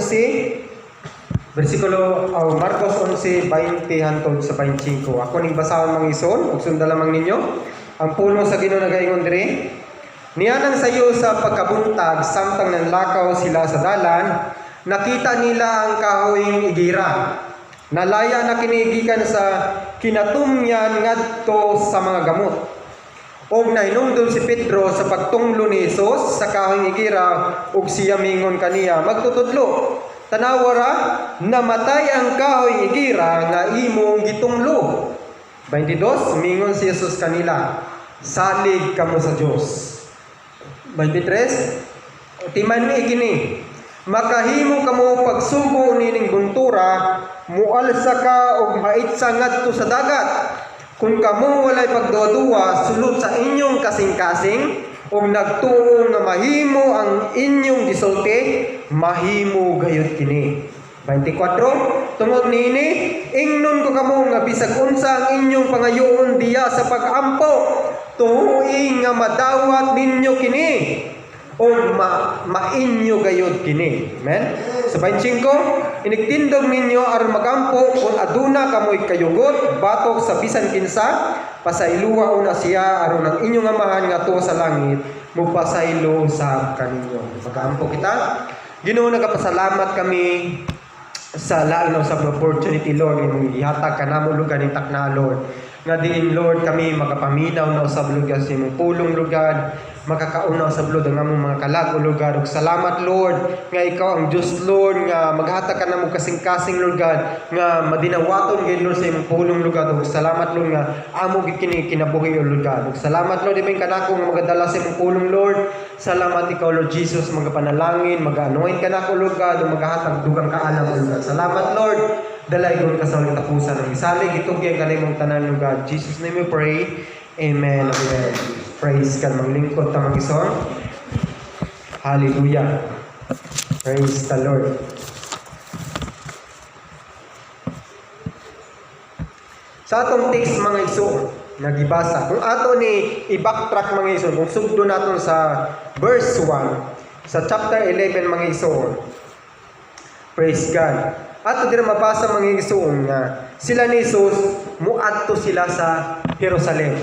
11, Marcos 11, 20 hangtod sa 25. Ako ning basahon mga ison, ug sunda lamang ninyo. Ang pulong sa Ginoo nagaingon diri, niyanang sayo sa pagkabuntag samtang nanlakaw sila sa dalan, nakita nila ang kahoyng igira. Nalaya na kinigikan sa kinatumyan ngadto sa mga gamot. Og nainungdon si Pedro sa pagtunglo ni Hesus sa kahoyng igira, ug siya mingon kaniya, magtutudlo, tanawara, namatay ang kahoy igira nga imong gitunglo. 22, mingon si Jesus kanila, salig kamo sa Dios. 23, timan mi kini, makahimo kamo pagsugo nining buntura, mualsa ka og maitsa ngadto sa dagat. Kung kamo walay pagduwa-duwa sulod sa inyong kasing-kasing, ug nagtuo nga mahimo ang inyong gisulti, mahimo gayud kini. 24, tungod niini, ingnon ko kamo nga bisag unsa ang inyong pangayoon diya sa pag-ampo, tuhoy nga madawat ninyo kini, ug mainyo gayud kini. Amen. Sa 25, inigtindog ninyo aron magampo kung aduna kamoy kayugot batok sa bisan kinsa, pasayloa una siya aron ang inyong amahan nga tuwa sa langit mupasaylo sa kaninyo. Magampo kita. Ginoo, nagapasalamat kami sa lain sa opportunity, Lord, nga ihatag kanamo lugar ning takna, Lord. Nga diin, Lord, kami makapaminaw na sa lugar sa imong pulong lugar, makakaunaw sa bulod ang among mga kalag o lugar. Ug salamat, Lord, nga ikaw ang Diyos, Lord, nga maghatag ka namo kasing-kasing lugar, nga madinawaton gid, Lord, sa imong pulong lugar. Ug salamat, Lord, nga amo gid kini kinabuhi o lugar. Ug salamat, Lord, ibig kanako nga magadala sa imong pulong, Lord. Salamat ikaw, Lord Jesus, magapanalangin, mag-anoint ka nako lugar, ug maghatag dugang kaalam o lugar. Salamat, Lord. Dalay gud ka sa tapusan ng isalig itugyan kanay mong tanan lugar. Jesus name we pray. Amen. Amen. Praise God. Manglingkod ta mag-ison. Hallelujah. Praise the Lord. Sa atong text mga iso, nagibasa. Kung ato ni i-backtrack mga iso, kung sugdo naton sa verse 1, sa chapter 11 mga iso. Praise God. Ato dira mabasa mga igsoon nga sila ni Jesus muadto sila sa Jerusalem.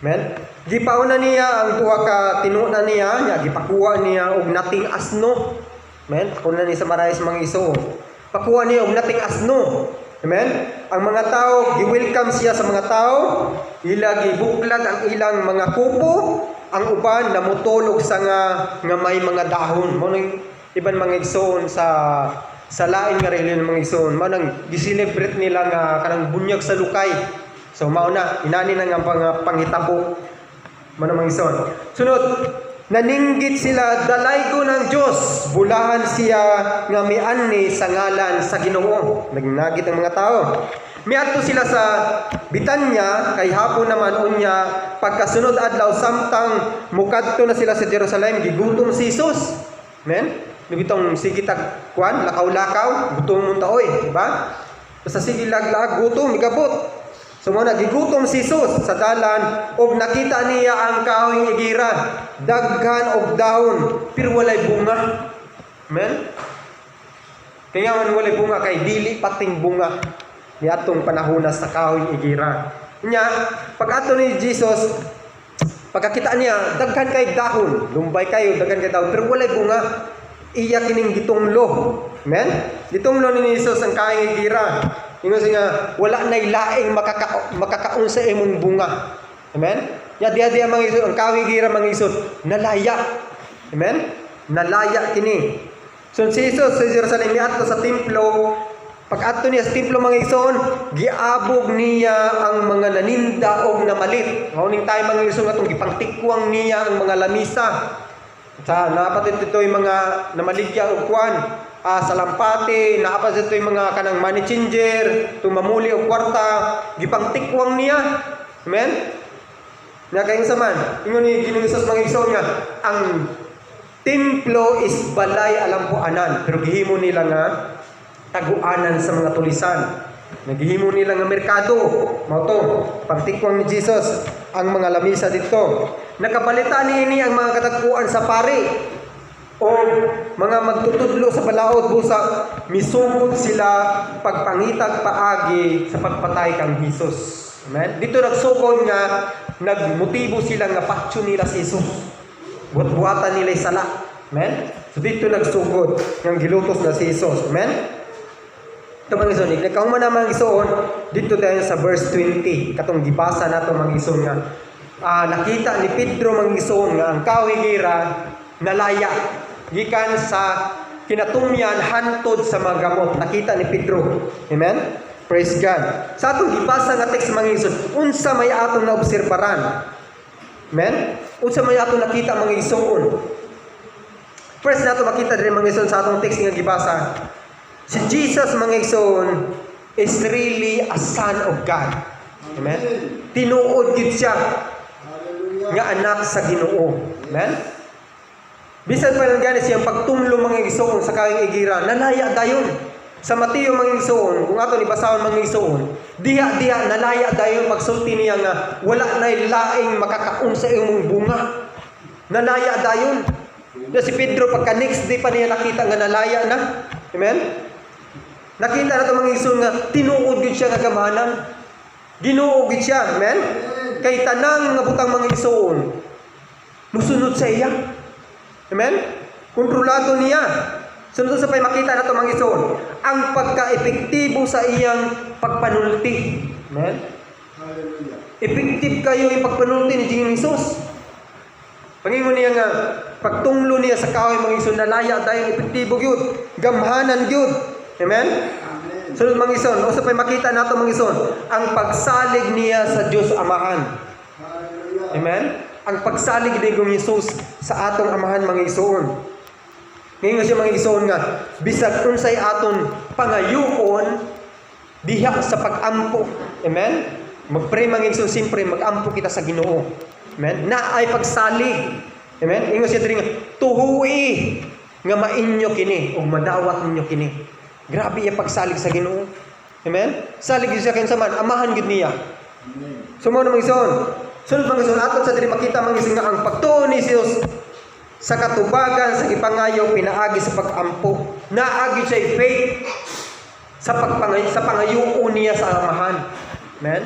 Amen. Gipauna niya ang duha ka tinuna niya, nya gipakuha niya og nating asno. Amen. Kuna ni sa marais mga igsoon. Pakuha niya og nating asno. Amen. Ang mga tao gi-welcome siya sa mga tao, ila gibuklag ang ilang mga kupo, ang uban namutulog sa nga may mga dahon. Mo ning iban mga igsoon sa lain nga reliyon mga igsoon, mao nang gi-celebrate nila nga kanang bunyag sa lukay. So mao na inani na nga panghitabo mo na mga igsoon. Sunod, naninggit sila dalaygo ng Dios, bulahan siya nga mianni sa ngalan sa Ginoo. Nagnagit ang mga tao. Miadto sila sa Bitanya, kay hapon naman unya pagkasunod adlaw samtang mukadto na sila sa Jerusalem, gigutom si Jesus. Amen. Nagitong sige tag kuan lakaw-lakaw gutom mo taoy, di ba? Basta sige lag-lag gutom migabot. So mo nagigutom si Jesus sa dalan ug nakita niya ang kahoyng igira, daghan og dahon pero walay bunga. Amen. Kaya man walay bunga kay dili pating bunga ni atong panahon sa kahoyng igira. Nya pag ato ni Jesus, pagkakita niya daghan kay dahon, lumbay kayo daghan kay dahon pero walay bunga. Iya kining gitunglo. Amen? Gitunglo ni Jesus ang kahoyng igira. Ingon siya wala nay laing makakaon sa imong bunga. Amen? Ya diha mga Isus ang kahoyng igira mga Isus nalaya. Amen? Nalaya kini. So si Jesus sa Jerusalem miadto sa templo. Pag adto niya sa templo mga Isus, giabog niya ang mga naninda og namalit. Mao ning tayo mga Isus atong gipangtikwang niya ang mga lamisa. Sa napatit ito yung mga namaligya o kuwan sa lampate, naapas ito yung mga kanang money changer, tumamuli o kwarta, gipangtikwang niya. Amen? Nga kayong saman, ingon ni Ginoo mga igsoon nga, ang templo is balay alam po anan, pero gihimo nila nga taguanan sa mga tulisan. Naghihimo nila nga merkado. Mao to, pagtikwang ni Jesus ang mga lamisa dito. Nakabalita niini ang mga katagpuan sa pari. O mga magtutudlo sa balaod busa, misugod sila pagpangitag paagi sa pagpatay kang Hesus. Amen? Dito nagsugod nga, nagmotibo sila nga patyo nila si Hesus. Buat-buatan nila sala. Amen? So dito nagsugod ng gilutos na si Hesus. Amen? Ito mga ison, ikaw man naman ison, dito tayo sa verse 20, katong gibasa na ito mga ison nga, nakita ni Pedro mga ison nga, ang kawigira, nalaya, gikan sa kinatumyan, hantod sa mga gamot, nakita ni Pedro. Amen? Praise God. Sa atong gibasa nga text mga ison, unsa may atong naobserbaran. Amen? Unsa may atong nakita mga ison. First na ito makita din mga ison sa atong text nga gibasa. Si Jesus mga ison is really a son of God. Amen? Tinuod gid siya nga anak sa Ginoo. Amen? Bisan pa lang gani siyang pagtumlo mga ison sa kayong igira, nalaya dayon. Sa Mateo mga ison, kung ato ni basahon mga ison, diha nalaya dayon pagsulti niya nga wala nay laing makakaon sa imong bunga. Nalaya dayon. Na si Pedro pagka next day pa niya nakita nga nalaya na. Amen? Nakita na ito mga ison nga, tinuod gid siya nga gamanan. Ginoo gid siya, amen? Kay tanang nga butang mga ison, musunod sa iya. Amen? Kontrolado niya. Sunod sa pay makita na ito mga ison, ang pagka-epektibo sa iyang pagpanulti. Amen? Effective kayo yung pagpanulti ni Ginoong Hesus. Pangingon niya nga, pagtunglo niya sa kahoy mga ison, nalaya dahil epektibo gyud, gamhanan gyud. Amen? Sunod mga ison, o sa pa'y makita nato mga ison, ang pagsalig niya sa Diyos Amahan. Amen? Ang pagsalig ni Ginoong Hesus sa atong Amahan mga ison. Ngayon siya mga ison nga, bisag unsay aton pangayoon diha sa pag-ampo. Amen? Magpray mga ison, simpre mag-ampo kita sa Ginoo. Amen? Na ay pagsalig. Amen? Ngayon siya diri nga, tuhui nga mainyo kini o madawat ninyo kini. Grabe iya pagsalig sa Ginoo. Amen? Salig siya kay saman, amahan gid niya. Sumo na mga ison. Sunod mga ison aton sa diri makita mga ison nga ang pagtuo ni Jesus sa katubagan sa gipangayo pinaagi sa pag-ampo. Naagi siya faith sa pangayoon niya sa amahan. Amen?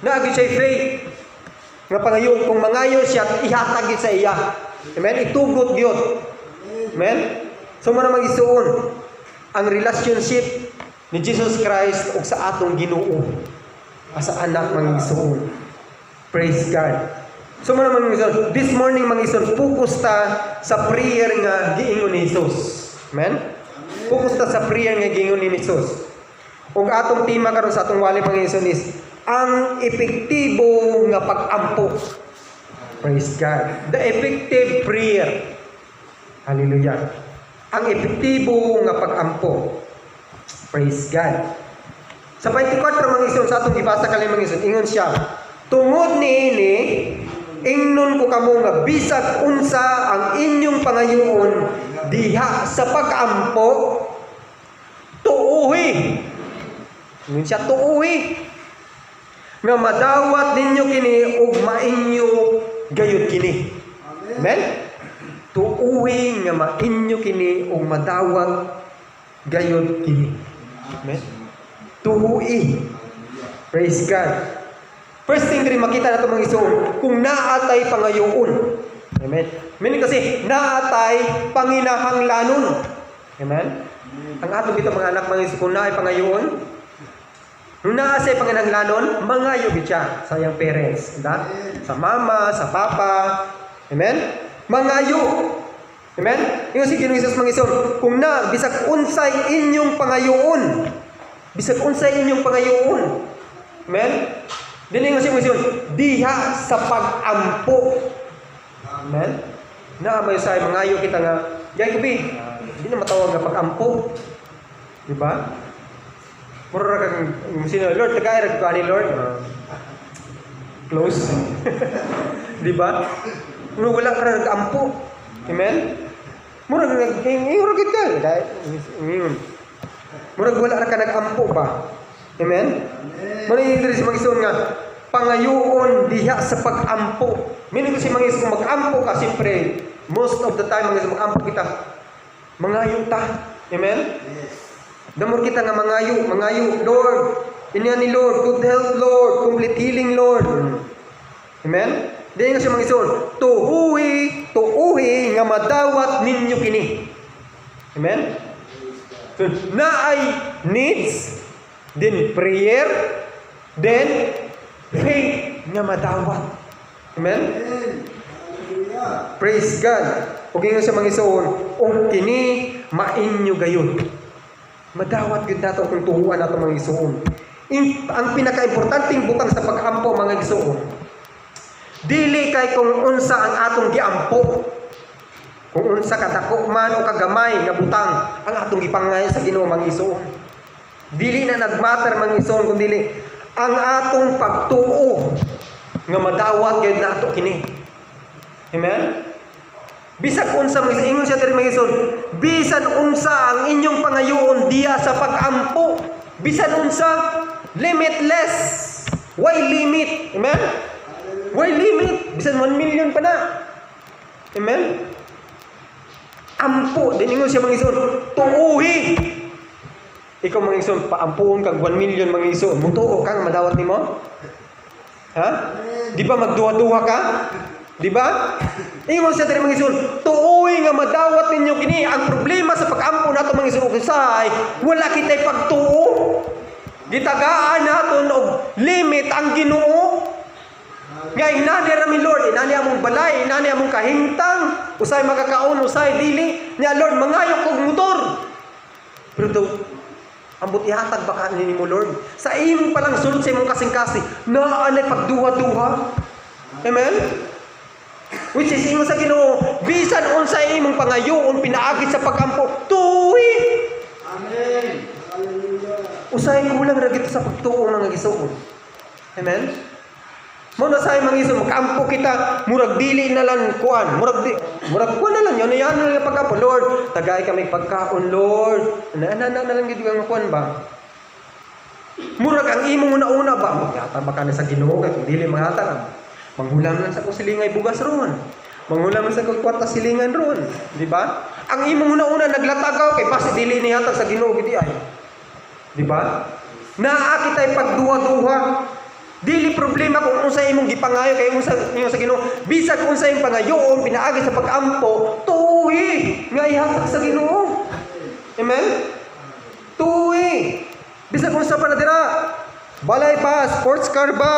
Naagi siya faith nga pangayoon kung mangayo siya ihatag gid sa iya. Amen? Itugot gyud. Amen? Sumo na mga ison ang relationship ni Jesus Christ ug sa atong Ginoo as anak mga ison. Praise God. So mga ison, this morning mga ison, focus ta sa prayer nga giingon ni Jesus. Amen? Focus ta sa prayer nga giingon ni Jesus. Ug atong tema karon sa atong wali mga ison is ang epektibo nga pag-ampo. Praise God. The effective prayer. Hallelujah. Ang epektibo nga pag-ampo. Praise God. Sa 24 mga ison sa atong gibasa kali mga ison, ingon siya, tungod niini ingnon ko kamo nga bisag unsa ang inyong pangayoon diha sa pag-ampo, tuuhi. Ingon siya, tuuhi nga madawat ninyo kini ug mainyo gayud kini. Amen? Tuuwi nga mainyo kini ug madawat gayud kini. Amen? Tuuwi. Praise God. First thing diri makita nato mga ison, kung naatay pangayoon. Amen? Meaning kasi naatay panginahanglanon. Amen? Ang atong bitaw mga anak mga ison, kung naay pangayoon, nung naasay panginahanglanon, mangayo gid siya sa iyang parents, da? Sa mama, sa papa. Amen? Mangayo. Amen? Yung si Ginoong Hesus mga ison, kung na, bisag unsay inyong pangayoon. Bisag unsay inyong pangayoon. Amen? Dili nga siya mga ison, diha sa pag-ampo. Amen? Na may say mangayo kita nga, yay kubi, di na matawag nga pag-ampo. Diba? Mura kang, sino, Lord, tagay ko ani Lord. Close. Diba? Kung wala ka na nag-ampo. Amen? Murag nag-inguragit ka. Murag wala ka nag-ampo ba? Amen? Muna yung si Mag-ison nga, pangayoon diha sa pag-ampo. Meaning si Mag-ison, mag-ampo ka, siyempre, most of the time, mga mag-ampo kita, mangayo ta. Amen? Damor kita nga mangayo, Lord, inya ni Lord, good health, Lord, complete healing, Lord. Amen? Dahil nga siya mga ison, tuuhi nga madawat ninyo kini. Amen? So, na ay needs, then prayer, then faith nga madawat. Amen? Praise God. Okay nga siya mga ison, kini mainyo gayon. Madawat gud nato kung tuhuan nato mga ison. Ang pinaka-importanting butang sa pag-ampo mga ison, dili kay kung unsa ang atong giampo. Kung unsa kadako man o kagamay nga butang ang atong gipangay sa Ginoo mga ison. Dili na nagmatter mga ison kun dili ang atong pagtuo nga madawat gyud nato kini. Amen? Bisag unsa mga ingon siya diri mga ison, bisan unsa ang inyong pangayoon diya sa pag-ampo, bisan unsa limitless. Why limit? Amen? Why limit? Bisan 1 million pa na. Amen? Ampo, din ingon siya mga ison, tuuhi. Ikaw mga ison, paampuon kag 1 million mga ison, mutuo kang madawat nimo? Ha? Di ba magduha-duha ka? Di ba? Ingon siya diri mga ison, tuuhi nga madawat ninyo kini. Ang problema sa pag-ampo nato mga ison usay, wala kitay pagtuo. Gitagaan naton og limit ang Ginoo. Nga inani rami Lord, inani among balay, inani among kahimtang, usay makakaon, usay dili. Nya Lord, mangayo kog motor. Pero daw, ambot ihatag baka nimo Lord. Sa imong palang sulod sa imong kasing-kasing, naanay pagduha-duha. Amen? Which is ingon sa Ginoo, bisan unsa imong pangayoon pinaagit sa pag-ampo, tuwi. Amen. Hallelujah. Usay kulang ra gid sa pagtuo mga Ginoo. Amen. Mo na say mga Ginoo, makampo kita, murag dili na lang kuan, murag kuan na lang yon yan na pag-ampo, Lord, tagay kami pagkaon, Lord. Na lang gid nga kuan ba? Murag ang imong una-una ba, maghatag ba ka na sa Ginoo kay dili maghatag. Manghulam lang sa kusilingay bugas ron. Manghulam lang sa kwarta silingan ron, di ba? Ang imong una-una naglatagaw kay basta dili ni hatag sa Ginoo gid ay. Di ba? Naa kitay pagduha-duha. Dili problema kung unsa imong gipangayo kay unsa inyo sa Ginoo. Bisag unsa imong pangayoon pinaagi sa pag-ampo, tuwi nga ihatag sa Ginoo. Amen? Tuwi. Bisag unsa pa na dira. Balay pa, sports car ba?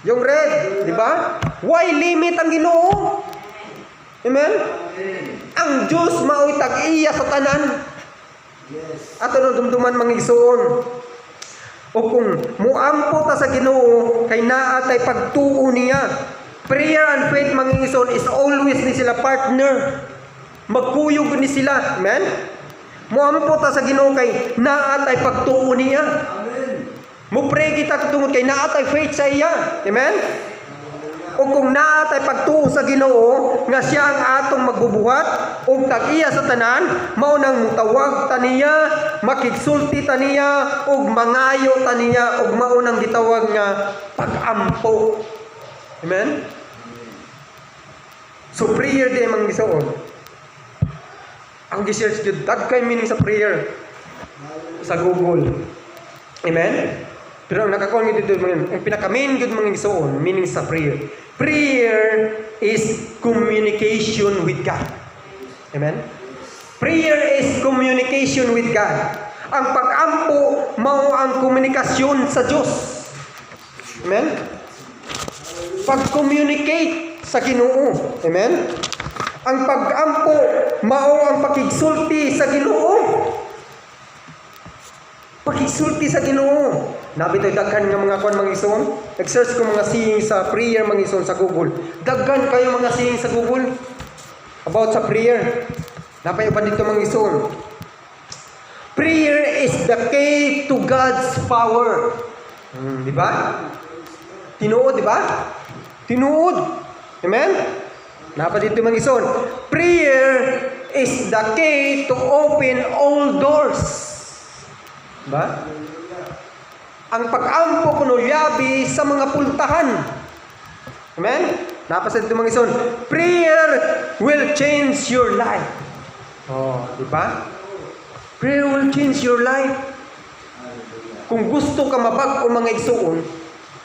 Yung red, di ba? Why limit ang Ginoo? Amen? Ang Diyos mao'y tag-iya sa tanan. Yes. Ato no dumduman mga igsoon. O kung muampo ta sa Ginoo kay naa tay pagtuo niya. Prayer and faith mga igsoon is always ni sila partner. Magkuyog ni sila. Amen? Muampo ta sa Ginoo kay naa tay pagtuo niya. Mo pray kita tungod kay naa tay faith sa iya. Amen? O kung naa tay pagtuo sa Ginoo nga siya ang atong magbubuhat ug tag-iya sa tanan, mao nang mutawag ta niya, makigsulti ta niya ug mangayo ta niya ug mao nang gitawag nga pag-ampo. Amen? So prayer di mang gisoon. Ang gi-search jud dagkay meaning sa prayer sa Google. Amen? Pero ang nakakuha nyo dito, ang pinaka-main good mga gisoon, meaning sa prayer. Prayer is communication with God. Amen? Prayer is communication with God. Ang pag-ampo, mao ang komunikasyon sa Diyos. Amen? Pag-communicate sa Ginoo. Amen? Ang pag-ampo, mao ang pakigsulti sa Ginoo. Pakigsulti sa Ginoo. Nabitoy daghan nga mga kuan mga ison. Nag-search ko mga saying sa prayer mga ison sa Google. Daghan kayo mga saying sa Google about sa prayer. Napay pa dito mga ison. Prayer is the key to God's power. Di ba? Tinuod, di ba? Tinuod. Amen? Napa dito mga ison. Prayer is the key to open all doors. Ba? Ang pag-ampo kuno yabi sa mga pultahan. Amen? Napasa dito mga ison, prayer will change your life. Oh, di ba? Prayer will change your life. Kung gusto ka mabag-o mga igsoon,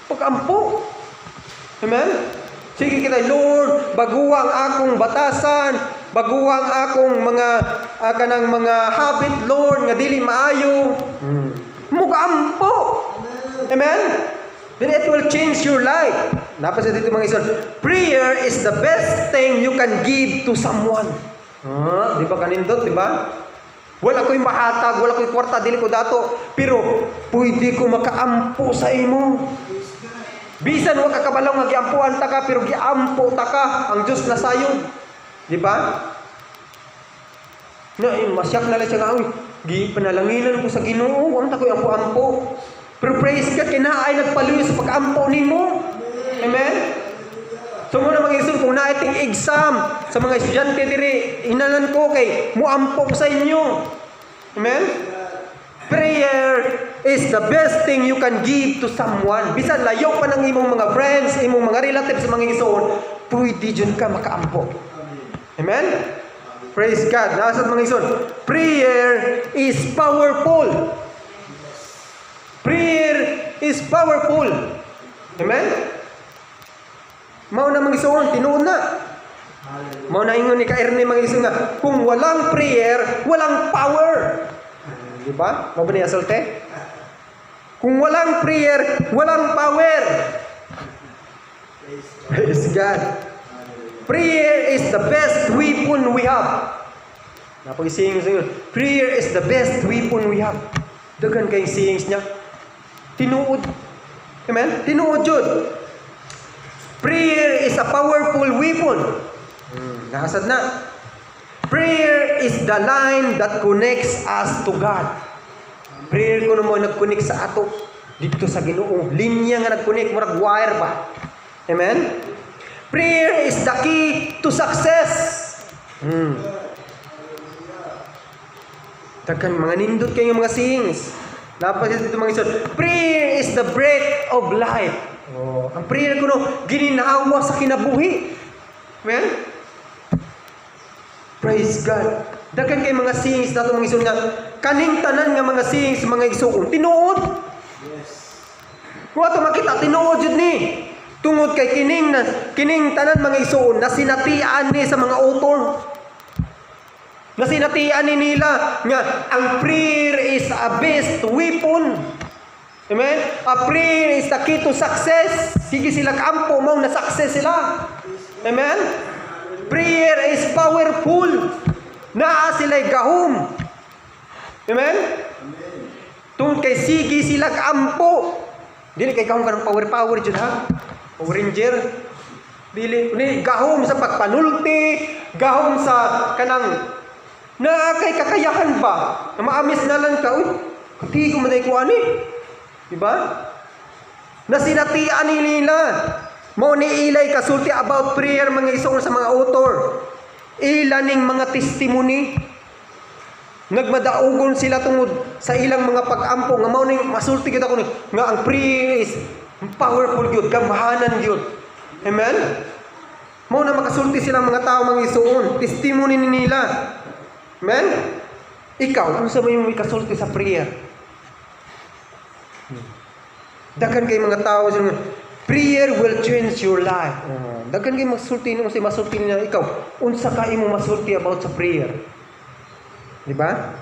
pag-ampo. Amen? Sige kita, Lord, baguang akong batasan, baguang akong mga kanang mga habit, Lord, nga dili maayo. Mugampo. Amen? Then it will change your life. Napasa dito mga ison, prayer is the best thing you can give to someone. Di ba kanindot, di ba? Wala ko'y mahatag, wala ko'y kwarta, dili ko dato, pero pwede ko makaampo sa imo. Bisan wa ka kabalaw nga giampuan ta ka, pero giampo ta ka ang Dios na sayon. Di ba? Na masyak na lang siya nga, gi panalanginan ko sa Ginoo, wa man ta ko'y ampo-ampo. Pero praise God, kinaay nagpaluyo sa pag-ampo nimo. Amen? So muna mga isun, kung naiting exam sa mga estudyante diri, inanan ko kay muampo sa inyo. Amen? Prayer is the best thing you can give to someone. Bisan layo pa ng imong mga friends, imong mga relatives sa mga isun, pwede dyan ka makaampo. Amen? Praise God. Nasad mga isun, prayer is powerful. Prayer is powerful. Amen? Mao na mga isuon, tinuod na. Mao na ingon ni Ka-Ernie mga isuon nga, kung walang prayer, walang power. Di ba? Mao ba niya salte? Kung walang prayer, walang power. Praise God. Prayer is the best weapon we have. Napag-sing prayer is the best weapon we have. Dagan kayong sayings niya. Tinuod. Amen? Tinuod yun. Prayer is a powerful weapon. Nakasad na. Prayer is the line that connects us to God. Prayer ko naman nag-connect sa ato dito sa Ginoo. Linya nga nag-connect, murag wire ba? Amen? Prayer is the key to success. Takan mga nindot kayo mga sayings. Napasya dito mga isod. Prayer is the breath of life. Ang prayer ko no, gininawa sa kinabuhi. Amen? Praise God. Dagan kay mga sayings nato mga isod nga, kaning tanan nga mga sayings mga igsoon, tinuod. Yes. Kung ato makita, tinuod yun ni. Tungod kay kining tanan mga igsoon, na sinatian ni sa mga author. Nasinatian ni nila nga ang prayer is a best weapon. Amen? A prayer is the key to success. Sige sila kaampo mo na success sila. Amen? Prayer is powerful. Naa sila'y gahom. Amen? Tungkol kay sige sila kaampo. Dili kay gahom ka ng power dyan ha? Power Ranger. Dili. Gahom sa pagpanulti. Gahom sa kanang na kay kakayahan ba? Na maamis na lang ka, hindi ko maday ko ani. Diba? Na sinatian nila. Mao ni ilay kasulti about prayer mga isong sa mga author. Ilaning mga testimony. Nagmadaugon sila tungod sa ilang mga pag-ampo. Nga mao ning masulti kita ko nga ang prayer is powerful gyud, gamahanan gyud. Amen? Mao na makasulti silang mga tao mga isuon. Testimony nila. Amen? Ikaw, kung sa mo yung may kasulti sa prayer. Dagan kay mga tao, prayer will change your life. Dagan kay masulti nung say masulti niya, ikaw, unsa ka imo masulti about sa prayer. Di ba?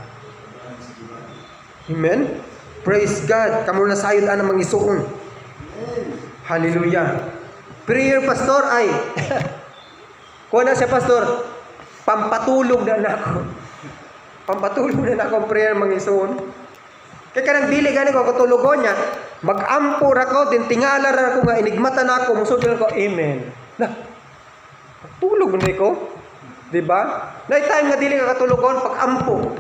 Amen? Praise God. Kamo na sayod ana mangisuon. Hallelujah. Prayer, pastor, ay. Kuha na siya, pastor. Pampatulog na nako. Pampatulog na nako ang prayer mangisuon. Kaya kanang dili gani ko katulugon niya, mag-ampo ra ko, din tingala ra ko nga inigmata na ako, musod na ko, amen. Na, patulog na ko. Diba? Na time nga dili ka katulugon, pag-ampo.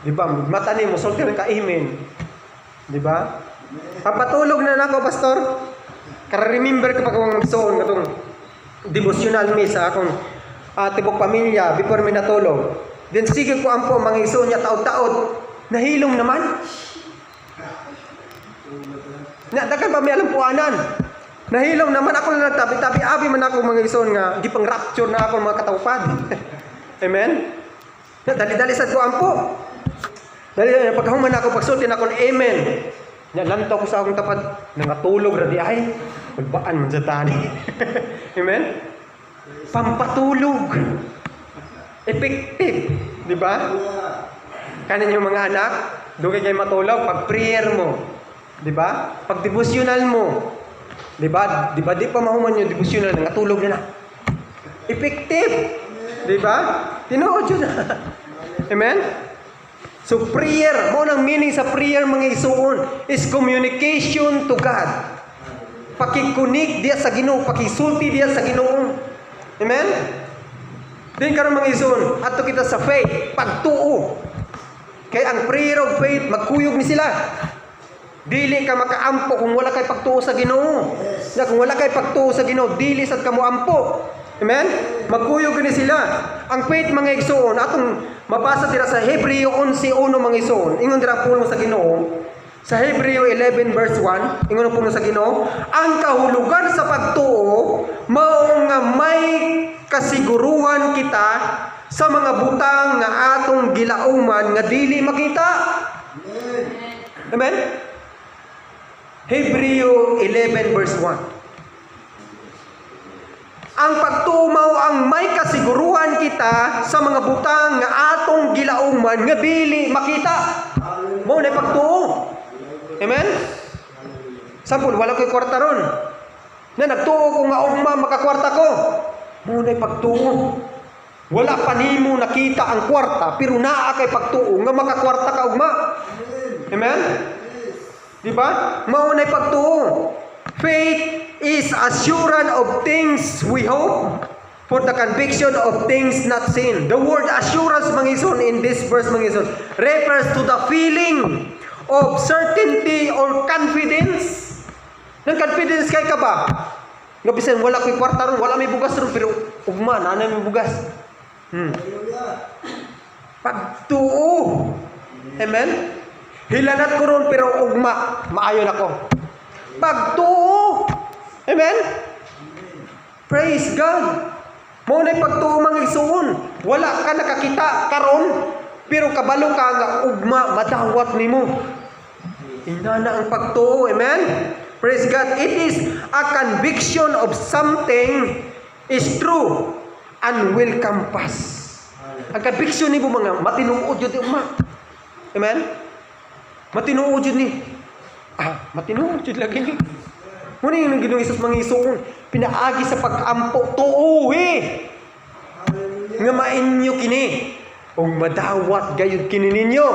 Diba? Mata ni musod na ka, amen. Diba? Pampatulog na nako, pastor. Kara-remember ko pag akong magsuon, katong devotional me sa akong tibok pamilya before may natulog. Then sige ko ampo mga iso niya taod-taod. Nahilong naman. Na dakan pa may alam puanan. Nahilaw naman ako na nagtabi-tabi, abi man ako mga igsoon nga gipang rapture na ako mga katawpad. Amen. Dali-dali sad ko ampo. Dali pagkahuman ako pagsulti na ako amen. Nya lantaw ko sa akong tapat nangatulog ra di ay magbaan man sa tani. Amen. Pampatulog. Effective, di ba? Kanin yung mga anak, doon kayo matulog pag prayer mo. Di ba? Pag devotional mo. Di ba? Di pa mahuman yung devotional, nangatulog na na. Effective. Di ba? Tinuod yun na. Amen? So prayer, mo nang meaning sa prayer mga isuon is communication to God. Pakikunik diya sa Ginoo, pakisulti diya sa Ginoo. Amen? Din karon mga isuon, ato kita sa faith, pagtuo. Kay ang prayer of faith magkuyog ni sila. Dili ka makaampo kung wala kay pagtuo sa Ginoo. Na kung wala kay pagtuo sa Ginoo, dili sad kamo ampo. Amen? Magkuyog ni sila. Ang faith mga igsoon, atong mabasa dira sa Hebreo 11:1 mga igsoon. Ingon dira puno sa Ginoo. Sa Hebreo 11 verse 1, ingon puno sa Ginoo, ang kahulugan sa pagtuo mao nga may kasiguruhan kita sa mga butang nga atong gilauman nga dili makita. Amen? Hebreo 11 verse 1. Ang pagtumaw ang may kasiguruhan kita sa mga butang nga atong gilauman nga dili makita. Mao na pagtuo. Amen? Sampul, wala ko'y kwarta ron. Na nagtuo ko nga ugma makakwarta ko. Mao na pagtuo. Wala pa nimo nakita ang kwarta pero naa kay pagtuo nga makakwarta ka ugma. Amen? Di ba? Mao na pagtuo. Faith is assurance of things we hope for the conviction of things not seen. The word assurance mga ison in this verse mga ison refers to the feeling of certainty or confidence. Nang confidence kay ka ba? Nga bisan wala ko'y kwarta ron, wala may bugas ron pero ugma na may bugas. Pagtuo. Amen? Hilanat ko ron pero ugma maayon ako. Pagtuo. Amen? Praise God. Mo na pagtuo mga isuon. Wala ka nakakita karon pero kabalo ka nga ugma madawat nimo. Inana ang pagtuo. Amen? Praise God. It is a conviction of something is true and will come pass. Ang conviction nimo mga matinuod jud ugma. Amen? Matinuod jud ni. Matinuod jud lagi ni. Muna yung Ginoong Hesus mga isuon, pinaagi sa pag-ampo, tuuhi. Nga mainyo kini, o madawat gayud kini ninyo.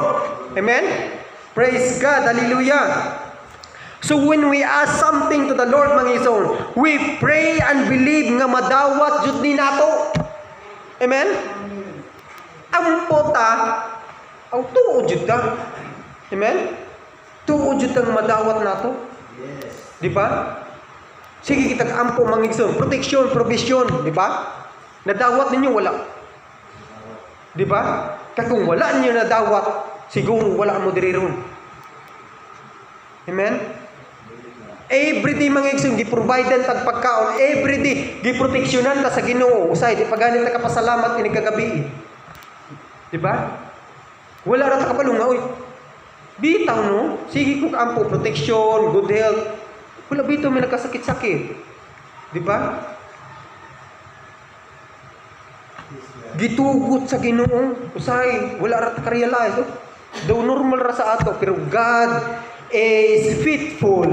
Amen? Praise God, hallelujah. So when we ask something to the Lord mga isuon, we pray and believe nga madawat jud ni nato. Amen? Ampo ta, ang tuod jud ta. Amen? Tuod jud ang madawat nato. Di ba? Sige kita ampo mangigsoon, protection, provision, di ba? Nadawat ninyo wala. Di ba? Kaya kung wala niyo nadawat, siguro wala mo diri ron. Amen? Everyday mga igsoon gi-providean tag pagkaon, everyday gi-proteksyonan ta sa Ginoo. Usay di paganit ta kapasalamat kini kagabi. Di ba? Wala ra ta kapalunga oy. Bitaw no, sige kung ampo protection, good health. Wala bitaw may nagkasakit-sakit. Di ba? Gitugot sa Ginoo. Usay, wala ra ta ka-realize. Daw normal ra sa ato, pero God is faithful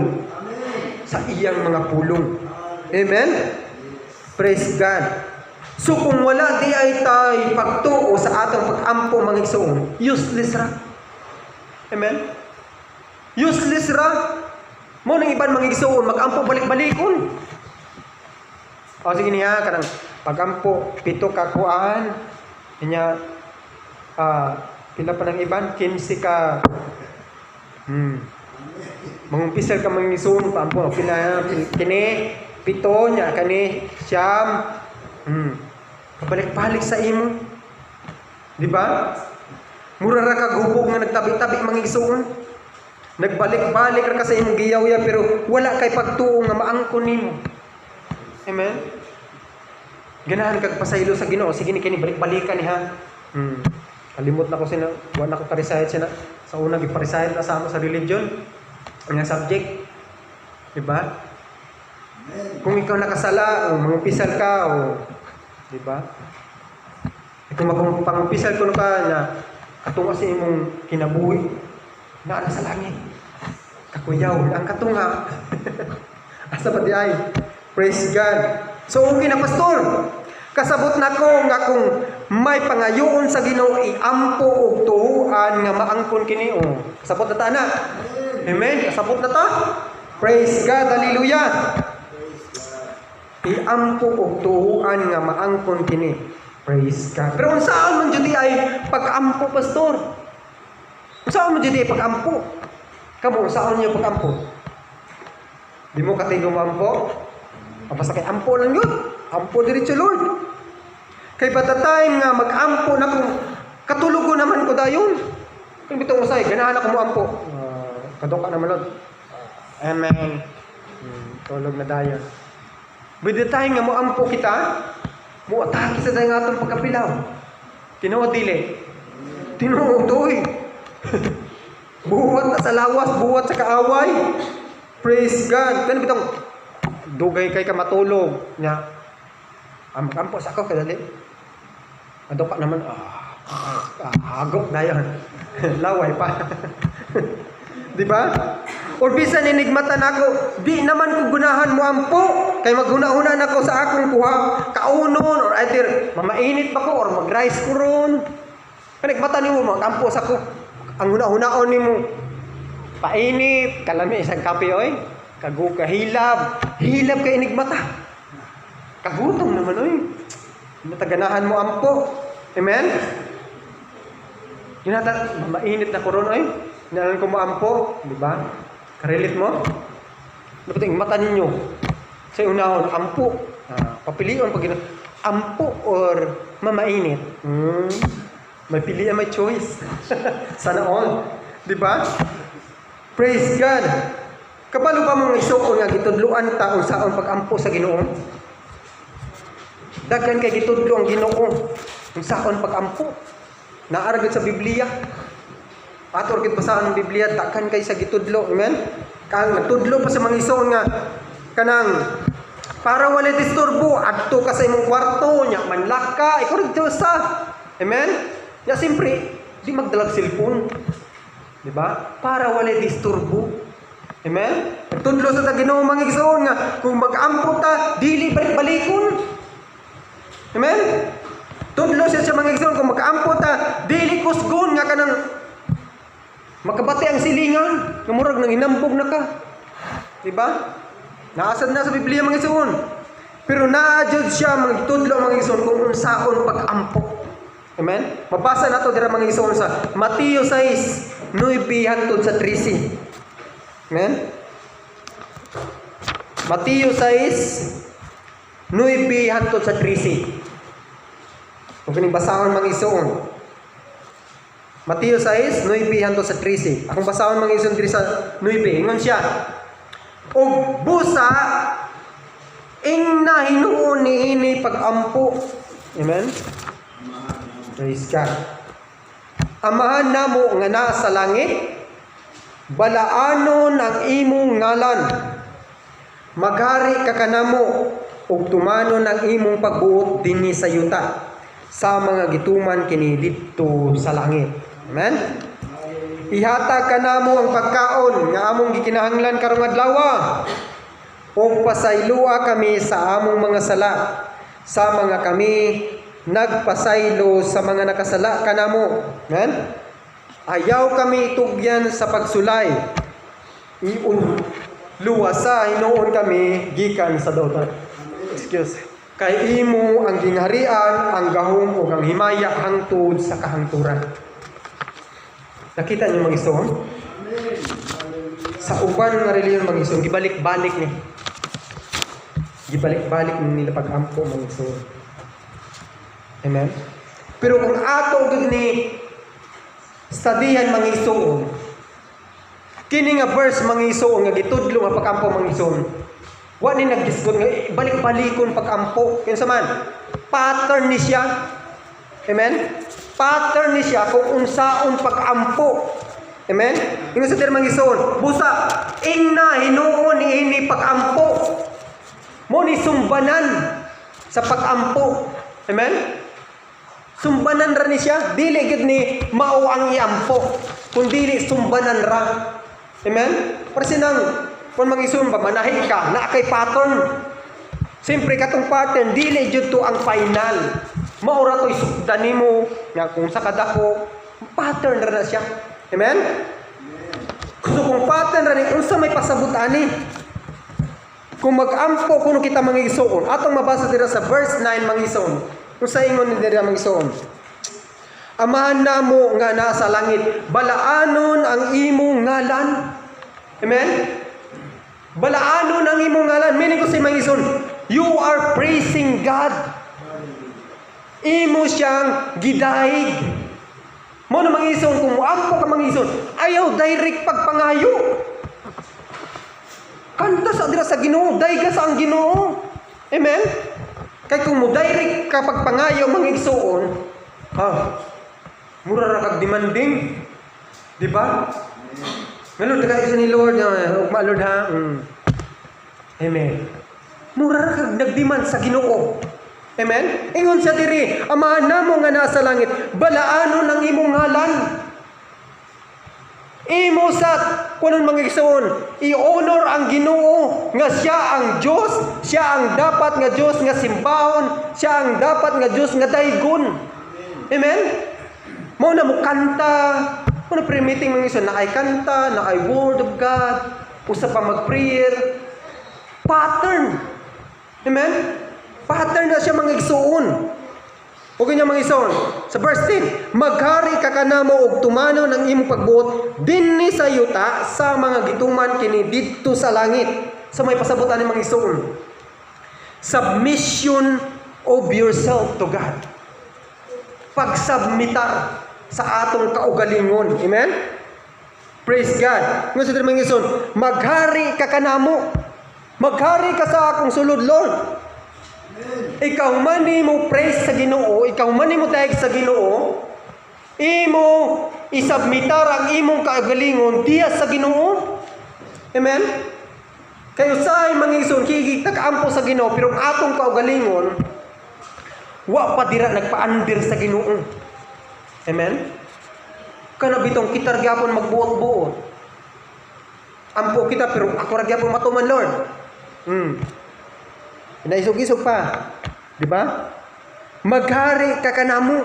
sa iyang mga pulong. Amen? Praise God. So kung wala di ay tay pagtuo sa atong pag-ampo mga igsoon, useless ra. Amen? Useless ra. Mo nang iban mga igsoon, mag-ampo balik-balikon. O sige niya, kanang pag-ampo, 7 ka kuan. Inya, pila pa ng iban, 15 ka. Mangumpisal ka mga igsoon, pampo, pila, kini, 7 niya, kani, siyam. Kabalik-balik sa imo. Di ba? Mura ra ka gubog nga nagtabi-tabi mga igsoon. Nagbalik-balik ra ka sa imong giyawya pero wala kay pagtuo nga maangkon nimo. Amen. Ganahan kag pasaylo sa Ginoo, sige ni kini balik-balikan ni ha. Kalimot na ko sina, wala ko parisayat sina. Sa una giparisayat na sa amo sa religion nga subject. Diba? Kung ikaw nakasala, o mangupisal ka o diba? Kung pangumpisal ko ka na katunga sa imong kinabuhi, na sa langit. Kakuyaw, ang katunga. Asa pa di ay? Praise God. So, okay na, pastor. Kasabot na ko nga kung may pangayoon sa Ginoo iampo og tuhuan nga maangkon kini. Kasabot na ta na. Amen. Kasabot na ta. Praise God. Hallelujah. Iampo og tuhuan nga maangkon kini. Praise God. Pero unsaan man jud ay pag-ampo, pastor? Unsaan man jud ay pag-ampo? Kamo unsaan niyo pag-ampo? Di mo katigom ampo? Basta kay ampo lang yun. Ampo diretso, Lord. Kay time nga mag-ampo na kung katulugo naman ko dayon. Kung bitong usay, ganahan ako mo ampo. Kadoka naman, Lord. Amen. Tulog na dayon. By the time nga mo ampo kita, mo atake sa dayon atong pagkapilaw. Tinuod dili. Tinuod doy. Buhat na sa lawas, buhat sa kaaway. Praise God. Kano bitong dugay kay ka matulog nya. Ampo sa ako kadali. Adoka naman agok dayon. Laway pa. Di ba? Or bisan inigmatan ako, di naman ko gunahan mo ampo kay maghuna-huna nako sa akong kuha kaunon or either mamainit ba ko or mag-rice ko ron. Kanigmatan nimo magampo sa ko. Ang huna-hunaon nimo painit, kalami isang kape oy. Kaguka hilab kay inigmata. Kagutom naman oy. Nataganahan mo ampo. Amen. Ginata mainit na koron oy. Inalan ko mo ampo, di ba? Karelit mo? Dapat mata ninyo. Sa unahon, ampo. Papilion pag ampo or mamainit. May pilihan, may choice. Sana all. Di ba? Praise God. Kabalo ba mong isuon nga gitudluan ta unsaon pag-ampo sa Ginoo? Daghan kay gitudlo ang Ginoo unsaon pag-ampo. Naara gid sa Biblia. Ator gid basahan ng Biblia daghan kay sa gitudlo. Amen. Kang nagtudlo pa sa mga isuon nga kanang para wala disturbo adto ka sa imong kwarto nya manlaka ikaw rin sa. Amen. Ya simpre di magdalag cellphone. Di ba? Para wala disturbo. Amen? Tudlo sa Ginoo mga igsoon nga kung mag-ampo ta dili balik-balikon. Amen? Tudlo siya sa mga igsoon kung mag-ampo ta dili kusgon nga kanang makabati ang silingan nga murag nang inambog na ka. Di ba? Naasad na sa Biblia mga igsoon. Pero naa-jud siya mga tudlo mga igsoon kung unsaon pag-ampo. Amen? Mabasa nato dira mga igsoon sa Mateo 6:9 hangtod sa 13. Amen? Mateo 6:9 hangtod sa 13. Kung kining basahon mga igsoon. Mateo 6:9 hangtod sa 13. Akong basahon mga igsoon diri sa 9. Ingon siya. Og busa ing nahinuon niini pag-ampo. Amen? Praise God. Amahan namo nga naa sa langit, balaanon ang imong ngalan. Maghari ka kanamo ug tumanon ang imong pagbuot dinhi sa yuta sa mga gituman kini didto sa langit. Amen. Ihatag kanamo ang pagkaon nga among gikinahanglan karong adlaw. Ug pasaylua kami sa among mga sala sa mga kami nagpasaylo sa mga nakasala kanamo. Amen. Ayaw kami tugyan sa pagsulay. Luwasa hinuon kami gikan sa dautan. Excuse. Kay imo ang gingharian, ang gahom ug ang himaya hangtod sa kahangturan. Nakita niyo mga igsoon? Sa uban nga reliyon mga igsoon, gibalik-balik ni. Gibalik-balik nila pag-ampo mga igsoon. Amen. Pero kung ato gud ni studihan mga igsoon, Kini nga verse mangisuon nga gitudlo nga pag-ampo mangisuon. Wa ni nagdiskuss nga balik-balikon pag-ampo. Kinsa man? Pattern ni siya. Amen? Pattern ni siya kung unsaon pag-ampo. Amen? Ingon sa termang ison, busa, ingna hinuon ini pag-ampo. Mo ni sumbanan sa pag-ampo. Amen? Sumbanan ra ni siya, dili gid ni mao ang iampo, kun dili sumbanan ra. Amen? Para sinang kung mag-ison ba manahi ka, na kay pattern. Siyempre katong pattern dili jud to ang final. Maura to'y sukdan nimo nga kung sa kadako, pattern ra na siya. Amen? So kung pattern ra ni unsa may pasabot ani? Kung mag-ampo kuno kita mangigsuon, atong mabasa dira sa verse 9 mangigsuon. Unsa ingon ni dira mangigsuon? Amahan namo nga nasa langit, balaanon ang imong ngalan. Amen? Balaanon ang imong ngalan. Meaning ko sa mangigsuon, you are praising God. Imo siyang gidaig. Mo na mangison kung muampo ka mangison, ayaw direct pagpangayo. Kanta sa dira sa Ginoo, dayga sa ang Ginoo. Amen. Kay kung mo direct ka pagpangayo mangigsuon, mura ra kag demanding. Di ba? Ngalod ka isa ni Lord, ugma Lord ha. Amen. Mura ra kag nagdemand sa Ginoo. Amen? Ingon siya diri, amahan namo nga nasa langit, balaanon ang imong ngalan. Imo sa kunon mangigsuon, i-honor ang Ginoo nga siya ang Dios, siya ang dapat nga Dios nga simbahon, siya ang dapat nga Dios nga daygon. Amen? Mo na mo kanta, mo na pre-meeting mangigsuon, na ay kanta, na ay word of God, usa pa mag-prayer, pattern. Amen? Pattern na siya mangigsuon. O ganyan mangigsuon. Sa verse 10, maghari ka kanamo og tumano ng imong pagbuot dinhi sa yuta sa mga gituman kini didto sa langit. Sa may pasabutan ni mangigsuon. Submission of yourself to God. Pagsubmitar sa atong kaugalingon. Amen? Praise God. Ngano sa mangigsuon, maghari ka kanamo. Maghari ka sa akong sulod, Lord. Ikaw man mo praise sa Ginoo, ikaw man mo daig sa Ginoo, imo isubmitar ang imong kaugalingon diya sa Ginoo. Amen? Kayo say mangigsuon kigita kaampo sa Ginoo pero ang atong kaugalingon wa pa dira nagpa-under sa Ginoo. Amen? Kana bitong kita gyapon magbuot-buot. Ampo kita pero ako ra gyapon matuman, Lord. Naisog-isog pa. Di ba? Maghari ka kanamo.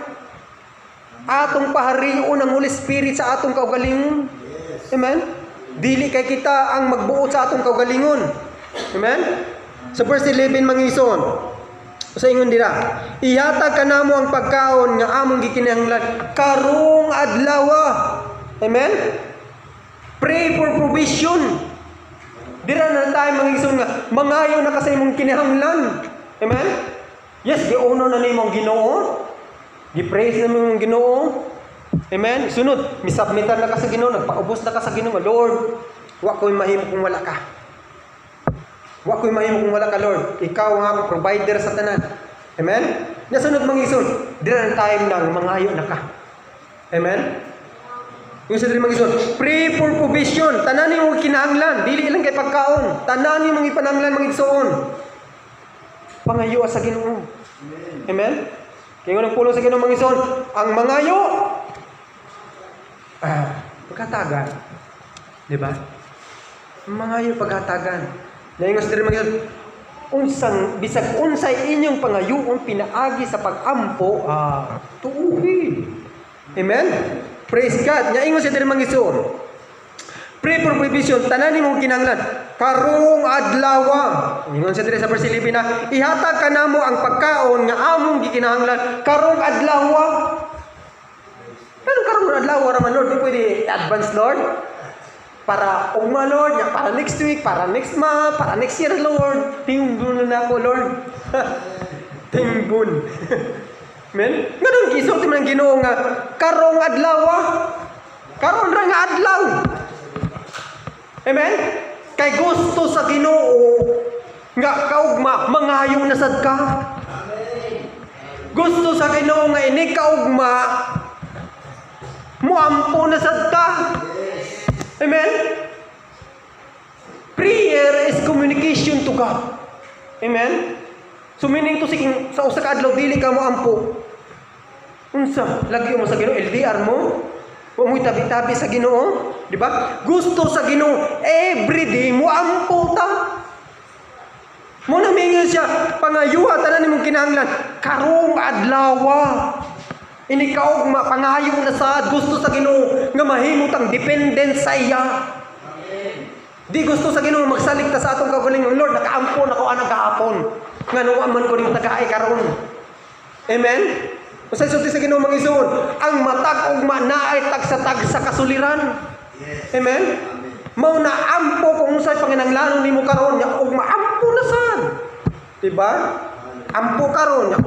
Atong paharion ang Holy Spirit sa atong kaugalingon. Amen? Dili kay kita ang magbuot sa atong kaugalingon. Amen? Sa verse 11 mangison. Sa ingon dira, ihatag kanamo ang pagkaon nga among gikinahanglan karong adlaw. Amen? Pray for provision. Dira na tayo mangigsuon nga mangayo na ka sa imong kinahanglan. Amen? Yes, gi-honor na nimo ang Ginoo. Gi-praise na nimo ang Ginoo. Amen? Sunod, misubmitan na ka sa Ginoo, nagpaubos na ka sa Ginoo. Lord, wa ko'y mahimo kung wala ka. Wa ko'y mahimo kung wala ka, Lord. Ikaw ang akong provider sa tanan. Amen? Nasunod mangigsuon, dira na tayo nang mangayo na ka. Amen? Yung sa diri mangigsuon, pray for provision. Tanan nimo kinahanglan, dili lang kay pagkaon. Tanan nimo ipananglan mangigsuon. Pangayo sa Ginoo. Amen. Kaya nang pulo sa Ginoo mangigsuon, ang mangayo pagkatagan. Di ba? Mangayo pagkatagan. Naingon sa diri mangigsuon, unsang bisag unsay inyong pangayoon pinaagi sa pag-ampo, tuuhi. Amen. Praise God. Nya ingon sa diri mangigsuon. Pray for provision, tanan nimo kinahanglan karong adlaw. Ingon sa diri sa verse 11 na ihatag kanamo ang pagkaon nga among gikinahanglan karong adlaw. Kanang karong adlaw ra man, Lord, di pwede advance, Lord. Para ugma, Lord, nya para next week, para next month, para next year, Lord. Tinggun na ako, Lord. Tinggun. Men, ngadong gisog ti man Ginoo nga karong adlaw. Karon ra nga adlaw. Amen? Kay gusto sa Ginoo nga kaugma mangayong nasad ka. Gusto sa Ginoo nga ini kaugma muampo nasad ka. Amen? Prayer is communication to God. Amen? So meaning to sa usa ka adlaw dili ka muampo. Unsa? Lagi mo sa Ginoo LDR mo? Wa mo'y tabi-tabi sa Ginoo, di ba? Gusto sa Ginoo everyday muampo ta. Mo na mingon siya pangayuha tanan nimong kinahanglan karong adlaw. Ini kaugma pangayo na sad gusto sa Ginoo nga mahimot ang dependent sa iya. Di gusto sa Ginoo magsalig ta sa atong kaugalingon, Lord, nakaampon ako anang gahapon. Ngano man ko ning tagaay karon. Amen. Usa sulti sa Ginoo mangisuon, ang matag ugma naay tag sa kasuliran. Amen. Mao na ampo kung unsay panginahanglanon nimo karon nya ugma ampo na sad. Diba? Ampo karon nya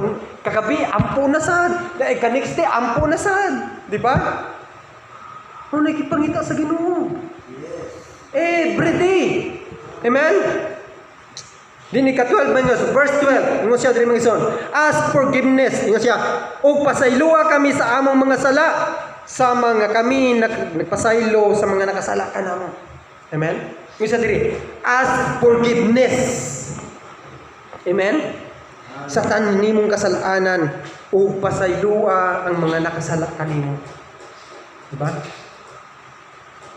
kagabi ampo na sad. Dai ka next day ampo na sad. Diba? Ano nakipangita sa Ginoo? Every day. Amen? Dini ka 12 man verse 12. Ingon siya diri mangison. As forgiveness, ingon siya, ug pasayloa kami sa among mga sala sa mga kami nagpasaylo sa mga nakasala kanamo. Amen? Ingon siya diri, as forgiveness. Amen? Sa tanimong kasalanan ug pasayloa ang mga nakasala kanimo. Diba?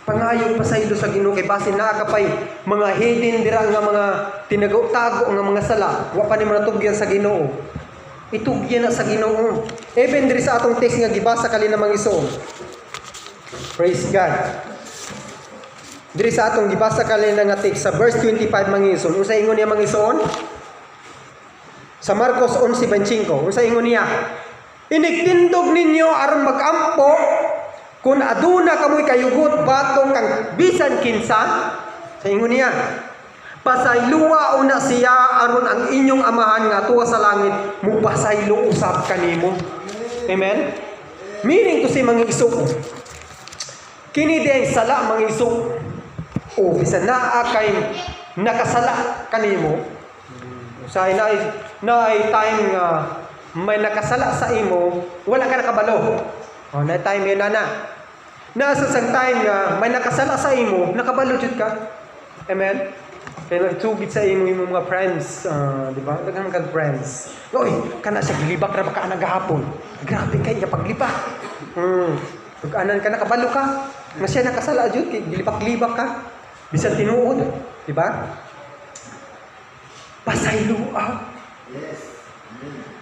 Pangayo pasaylo sa Ginoo kay basin naa kapay mga hidden dira nga mga tinagaw-tago nga mga sala wa pa nimo natugyan sa Ginoo. Itugyan na sa Ginoo. Even diri sa atong text nga gibasa kali na mangisuon. Praise God. Diri sa atong gibasa kali na nga text sa verse 25 mangisuon. Unsa ingon niya mangisuon? Sa Marcos 11:25. Unsa ingon niya? Inigtindog ninyo aron magampo kung aduna kamoy kayugot batong kang bisan kinsa, sa ingon niya, pasayloa una siya aron ang inyong amahan nga tuwa sa langit mupasaylo usab kanimo. Amen. Meaning to si mga isok. Kini di sala mga isok. O bisan naa kay nakasala kanimo. Sa naay time nga may nakasala sa imo, wala ka nakabalo. Oh, na time yun na. Nasa sang time nga may nakasala sa imo, nakabalo jud ka. Amen. Kaya nagtugid sa imo mga friends, di ba? Daghang kag friends. Oy, kana siya gilibak ra baka nagahapon. Grabe kay iya paglibak. Ug anan ka nakabalo ka. Nga siya nakasala jud kay gilibak-libak ka. Bisan tinuod, di ba? Pasayloa. Yes.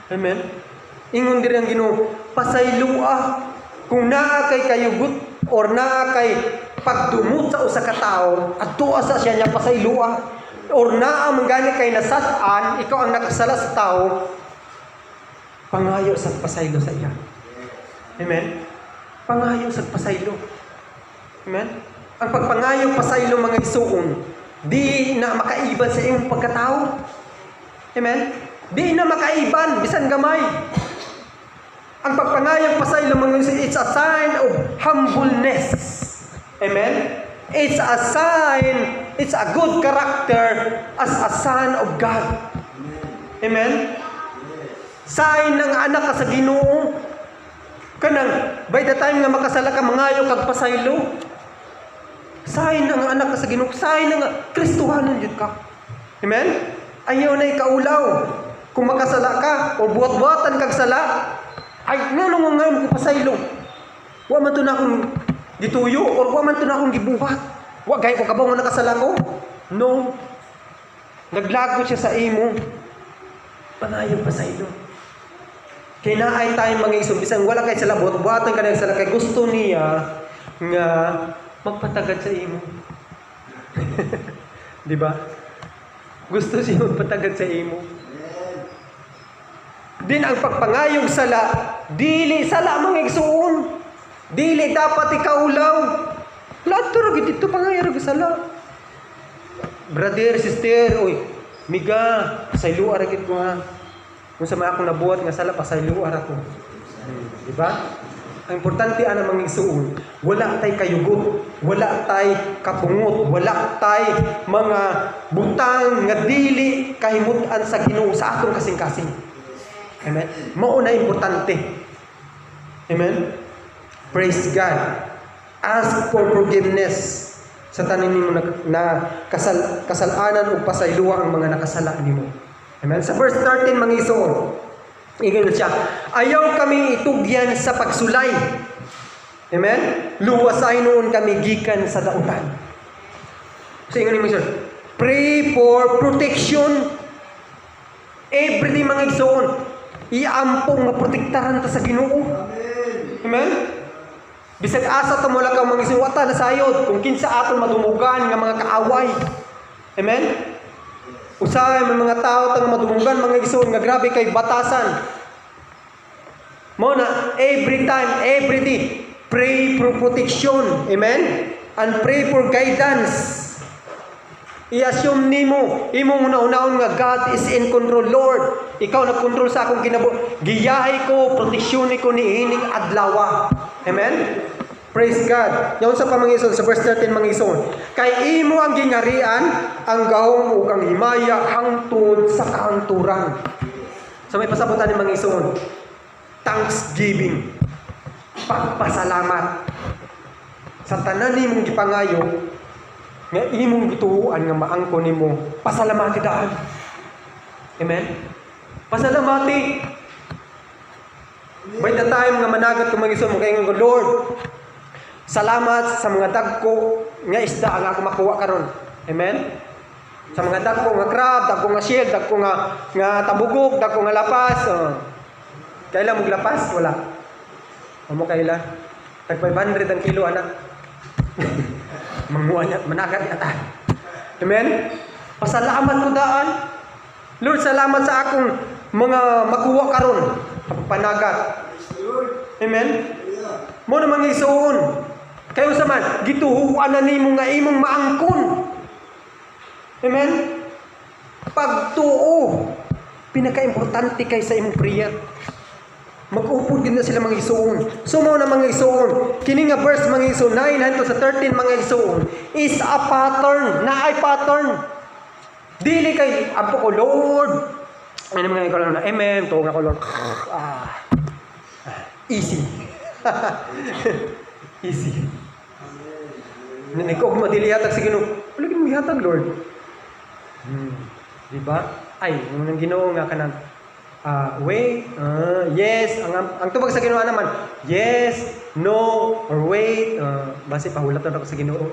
Amen. Ingon diri ang Ginoo, pasayloa. Kung naa kay kayugot or naa kay pagdumot sa usa ka tawo, adto asa siya niya pasayloa. Or naa mangani kay nasad-an, ikaw ang nakasala sa tawo, pangayo sa pasaylo sa iya. Amen. Pangayo sa pasaylo. Amen. Ang pagpangayo pasaylo mga isuon, di na makaiban sa imong pagkatao. Amen. Di na makaiban bisan gamay. Ang pagpangayang pasaylo mga isuon, it's a sign of humbleness. Amen. It's a sign, it's a good character as a son of God. Amen. Sign ng anak ka sa Ginoo. Kanang by the time nga makasala ka mangayo kag pasaylo. Sign ng anak ka sa Ginoo, sign ng Kristohanon jud ka. Amen. Ayaw na ikaulaw. Kung makasala ka o buhat-buhatan kag sala, ay nanong ngayon ko pasaylo. Wa man to na akong gituyo or wa man to na akong gibuhat. Wa gay ko kabaw nga nakasala ko. No. Naglago siya sa imo. Pangayo pasaylo. Kay naay time mga isog bisan wala kay sala buhat-buhatan ka sala kay gusto niya nga magpatagad sa imo. Di ba? Gusto siya magpatagad sa imo. Din ang pagpangayog sala, dili sala mga igsuon. Dili dapat ikaulaw. Lato ra gid dito pangayog sala. Brother, sister, oy, miga, pasaylo ra gid ko ha. Kung sa mga akong nabuhat nga sala pasaylo ra ko. Di ba? Ang importante ana mga igsoon, wala tay kayugot, wala tay kapungot, wala tay mga butang nga dili kahimutan sa Ginoo sa aton kasing-kasing. Amen. Mao na importante. Amen. Praise God. Ask for forgiveness sa tanan nimo na kasalanan ug pasayloa ang mga nakasala nimo. Amen. Sa verse 13 mga igsoon, ingon siya, ayaw kami itugyan sa pagsulay. Amen? Luwasay noon kami gikan sa dautan. So, ingon mo siya, pray for protection. Every day mga igsoon, iampong maprotektaran ta sa Ginoo. Amen? Bisag asa ta mo lang mga igsoon, wata na sayod, kung kinsa aton madumugan nga mga kaaway. Amen? Usahay may mga tao tang madumugan mga igsoon nga grabe kay batasan. Mo na every time, every day, pray for protection. Amen? And pray for guidance. I-assume nimo, imong una-unaon nga God is in control, Lord. Ikaw nagkontrol sa akong kinabuhi. Giyahay ko, proteksyon ko ni ining adlaw. Amen? Praise God. Yaon sa pamangison sa verse 13 mangison. Kay imo ang gingarian, ang gahom ug ang himaya hangtod sa kahangturan. So may pasabutan ni mangison. Thanksgiving. Pagpasalamat. Sa tanan nimong gipangayo nga imong gituuan nga maangkon nimo, pasalamati daan. Amen. Pasalamati. By the time nga managat ko mangison mo kaingon ko, Lord, salamat sa mga dagko nga isda nga ako makuha karon. Amen? Sa mga dagko nga crab, dagko nga shield, dagko nga tabugok, dagko nga lapas. Kaila mo lapas? Wala. Amo kaila? Tag 500 ang kilo anak. Manguha niya, managat ata. Amen? Pasalamat ko daan. Lord, salamat sa akong mga makuha karon. Panagat. Amen? Mo na mga isuon. Kayo sa man, gituhuan na nimo nga imong maangkon. Amen? Pagtuo, pinaka-importante kay sa imong prayer. Mag-upod din na sila mga isuon. So mo na mga isuon. Kini nga verse mga isuon, 9 hangtod sa 13 mga isuon, is a pattern. Na ay pattern. Dili kay, ampo ko, Lord. Ano mga ikaw lang na, amen. Tuwag ako, Lord. Easy. Easy. Ikaw madilihatag sa Ginoo. Wala ginong gihatag, Lord. Diba? Ay, yung Ginoo nga kanang wait, yes, ang tubag sa Ginoo naman, yes, no, or wait, basi pahulat na ako sa Ginoo.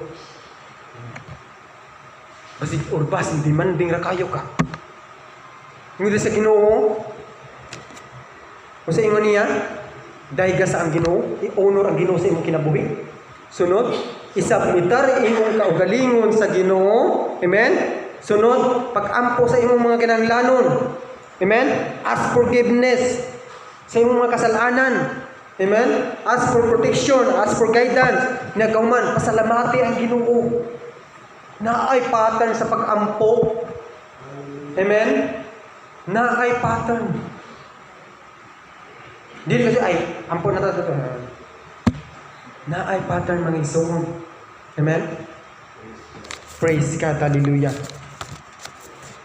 Basi urbas, hindi man ding rakayo ka. Hindi sa Ginoo. Kung sa ingon niya, dahil sa ang Ginoo, i-honor ang Ginoo sa imong kinabuhi. Sunod, isabmitar imong kaugalingon sa Ginoo. Amen? Sunod, pag-ampo sa imong mga kinahanglanon. Amen? Ask forgiveness sa imong mga kasalanan. Amen? Ask for protection, ask for guidance. Nagauman, pasalamati ang Ginoo. Naay pattern sa pag-ampo. Amen? Naay pattern. Dili kasi ay ampo na to. Naay pattern mga isuon. Amen? Praise God, hallelujah.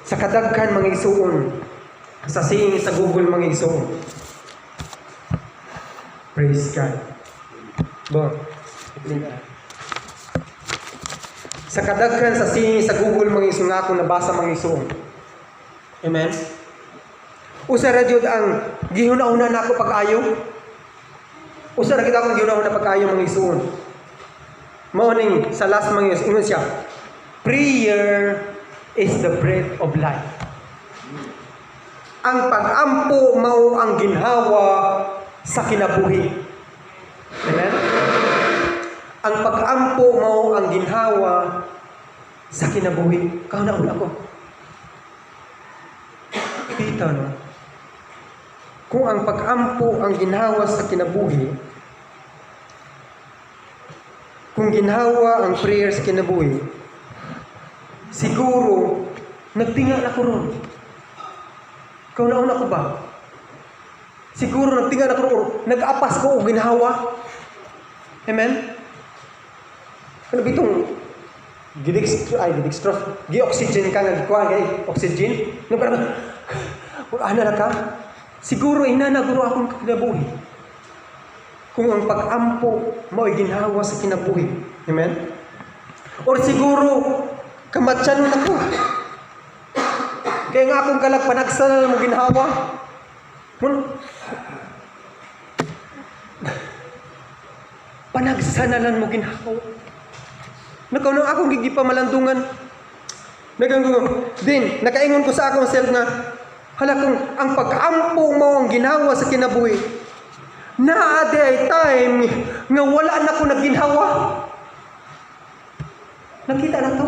Sa kadaghan mga isuon, sa singing sa Google mga isuon. Praise God. Bon. Sa kadaghan sa singing sa Google mga isuon nga ako nabasa mga isuon. Amen? Usa ra jud ang gihuna-una nako pag-ayo. Usa ra gid akong gihuna-una pag-ayo mga isuon. Mao ning sa last mga isuon ingon siya. Prayer is the breath of life. Ang pag-ampo mao ang ginhawa sa kinabuhi. Amen? Ang pag-ampo mao ang ginhawa sa kinabuhi. Kauna-una ako. Kita no? Kung ang pag-ampo ang ginhawa sa kinabuhi, kung ginhawa ang prayer sa kinabuhi, siguro nagtinga na ko ron. Kauna-una ko ba? Siguro nagtinga na ko ron. Nag-apas ko o ginhawa. Amen? Ano bitong gi-oxygen ka nga gikuha kay oxygen? No parang ana na ka? Siguro inanaguro akong kinabuhi. Kung ang pag-ampo mo'y ginhawa sa kinabuhi. Amen? Or siguro kamatsyan na ko. Kaya nga akong kalag panagsanan mo ginhawa. Panagsanalan mo ginhawa. Nakaunang akong gigipamalandungan. Nakaingon ko sa akong self na, hala kung ang pag-ampo mo ang ginawa sa kinabuhi, naade ay time nga wala na ko nagginhawa. Nakita na to?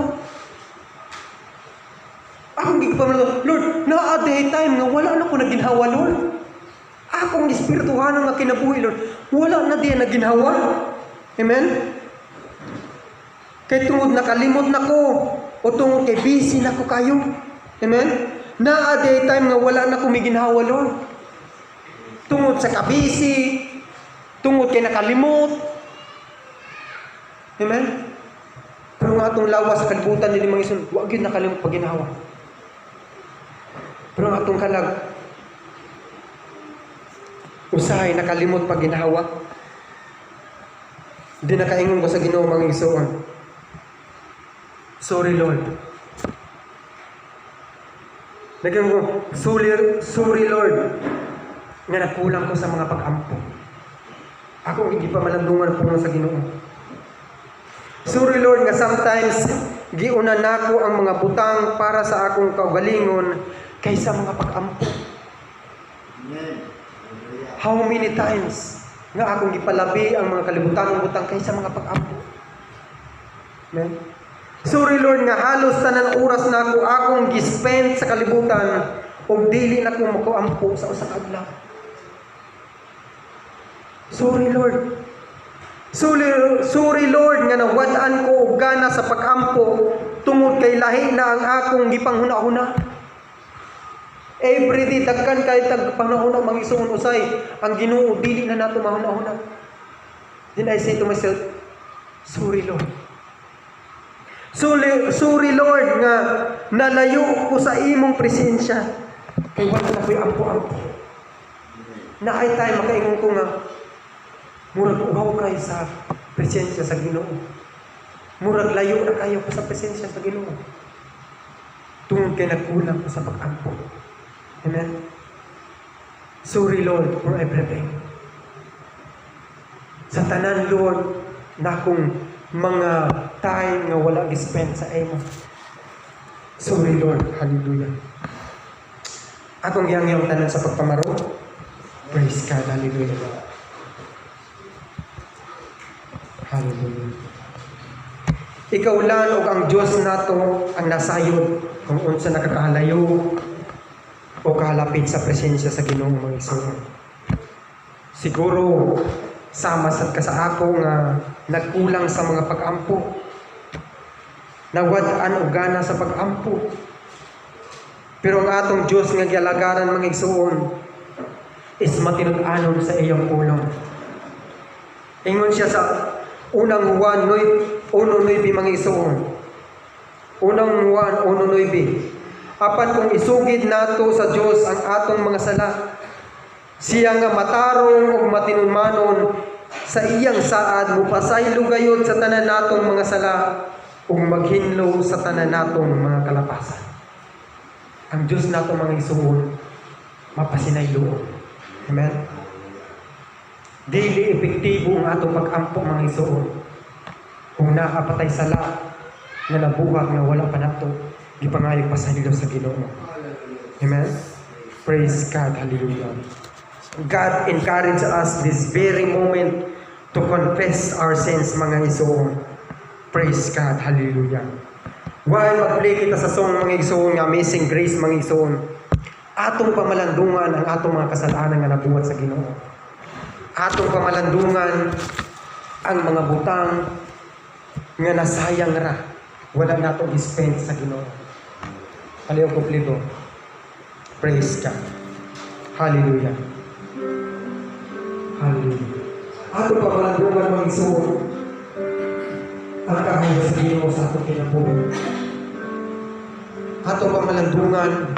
Akong gigipamalandungan, Lord, naade ay time nga wala na ko nagginhawa, Lord. Akong espirituhan nga kinabuhi, Lord, wala na diyan nagginhawa. Amen? Kay tungod nakalimot na ko o tungod kay busy na ko kayo. Amen? Na day time nga wala na ko miginhawa, Lord. Tungod sa kabisi, tungod kay nakalimot. Amen? Pero nga itong lawas sa kalibutan ni mga isun, huwag yun nakalimot pag ginhawa. Pero nga itong kalag, usahay nakalimot pag ginhawa. Hindi nakaingon ko sa Ginoo mga isuon. Sorry, Lord. Lagyan mo, sorry, Lord, nga nakulang ko sa mga pag-ampo. Ako hindi pa malandungan po sa Ginoo. Sorry, Lord, nga sometimes giuna nako ang mga butang para sa akong kaugalingon kaysa mga pag-ampo. How many times nga akong gipalabi ang mga kalibutan ng butang kaysa mga pag-ampo. Amen? Sorry, Lord, nga halos tanan oras na akong gispend sa kalibutan o dili na kong makuampo sa usa ka adlaw. Sorry, Lord. Sorry, Lord, nga nawad-an ko og gana sa pag-ampo tungod kay lahi na ang akong gipanghuna-huna. Every day, dagkan kahit tagpanahon ang mga isuon usay, ang Ginoo dili na nato mahuna-huna. Then I say to myself, sorry, Lord. Sorry, Lord, nga nalayo ko sa imong presensya. Kay wala na ko'y ampo-ampo. Na ay tayo makaingon ko nga, murag ugaw kayo sa presensya sa Ginoo. Murag layo na kayo sa presensya sa Ginoo. Tungod kay nagkulang ko sa pag-ampo. Amen? Sorry, Lord, for everything. Sa tanan, Lord, na akong mga time nga wala gispend sa imo. Sorry, Lord. Hallelujah. Akong giyang tanan sa pagpamaro. Praise God. Hallelujah. Hallelujah. Ikaw lang o ang Diyos nato ang nasayod kung unsa nakakahalayo o kahalapit sa presensya sa Ginoong mga igsoon. Siguro sama sad ka sa ako nga nagkulang sa mga pag-ampo. Nawad-an og gana sa pag-ampo. Pero ang atong Diyos nga gialagaran mga igsoon is matinud-anon sa iyong pulong. Ingon siya sa unang Juan 1:9 mga igsoon. Unang Juan 1:9. Apan kung isugid nato sa Dios ang atong mga sala, siya nga matarong ug matinun-manon sa iyang saad mupasaylo gayud sa tanan natong mga sala ug maghinlo sa tanan natong mga kalapasan. Ang Dios nato mga igsoon mapasinaylo. Amen. Dili epektibo ang atong pag-ampo mga igsoon. Kung nakapatay sala nga nabuhat nga wala pa nato gipangayog pasaylo sa Ginoo. Amen. Praise God. Hallelujah. God encourage us this very moment to confess our sins mga igsoon. Praise God. Hallelujah. While mag-play kita sa song mga igsoon nga Amazing Grace mga igsoon, atong pamalandungan ang atong mga kasalanan nga nabuhat sa Ginoo. Atong pamalandungan ang mga butang nga nasayang ra wala nato i-spend sa Ginoo. Haliw kumplito. Praise God. Hallelujah. Hallelujah. Ato pamalandungan mga igsoon ang kahayo sa Ginoo sa atong kinabuhi. Ato pamalandungan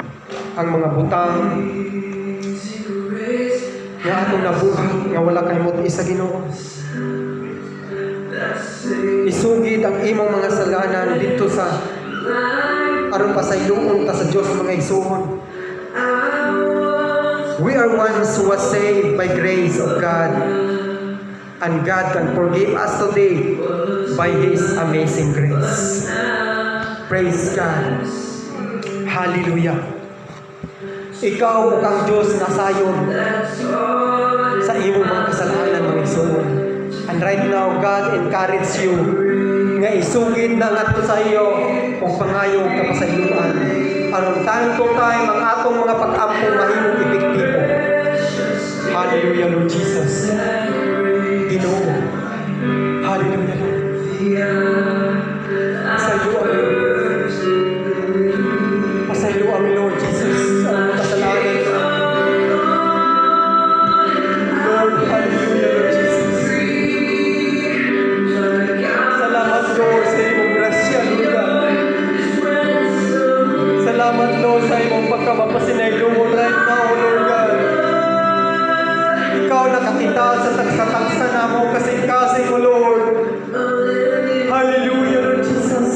ang mga butang nga atong nabuhat nga wala kay muti sa Ginoo. Isugid ang imong mga salanan dito sa aron pasayloon ta sa Dios mga igsoon. We are ones who was saved by grace of God, and God can forgive us today by His amazing grace. Praise God. Hallelujah. Ikaw kang Diyos na sayon sa imong mga kasalanan mga igsoon. And right now, God encourage you nga isugid na ngadto sa iyo kung pangayo ka pasayloan. Aron time to time ang atong mga pag-ampo mahimong epektibo. Hallelujah, Lord Jesus. Ginoo. Hallelujah, Lord. Pasayloan, Lord. Pasayloan, Lord Jesus. Sa mga kasalanan. Lord, hallelujah, Lord Jesus. Salamat, Lord, sa imong grasya, Lord. Salamat, Lord, sa imong pagkamapasinayloon right now, Lord God. Ikaw nakakita sa tagsa-tagsa na mo kasing-kasing mo, Lord. Hallelujah, Lord Jesus.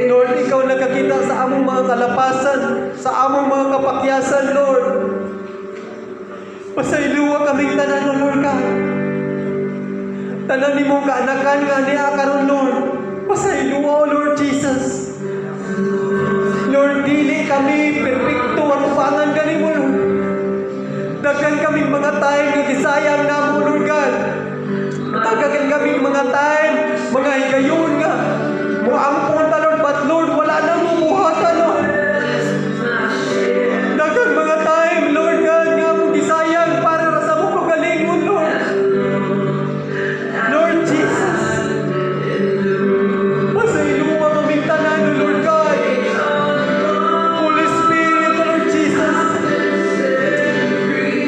Lord, ikaw nakakita sa among mga kalapasan, sa among mga kapakyasan, Lord. Pasayloa kaming tanan mo, Lord God. Tanan ni mong kaanakan nga niya karon, Lord. Pasayloa, Lord Jesus. Lord, dili kami perfecto ang upangan gani mo, Lord. Daghan kami mga time nga gisayang na mo, Lord God. Daghan kami mga time, mga higayon nga. Muampon ta, Lord, but Lord, wala na mo buhatan, Lord. Daghan mga time, Lord God, nga mo gisayang para sa mo kagalingon, Lord. Lord Jesus. Pasayloa kaming tanan, Lord God. Holy Spirit, Lord Jesus.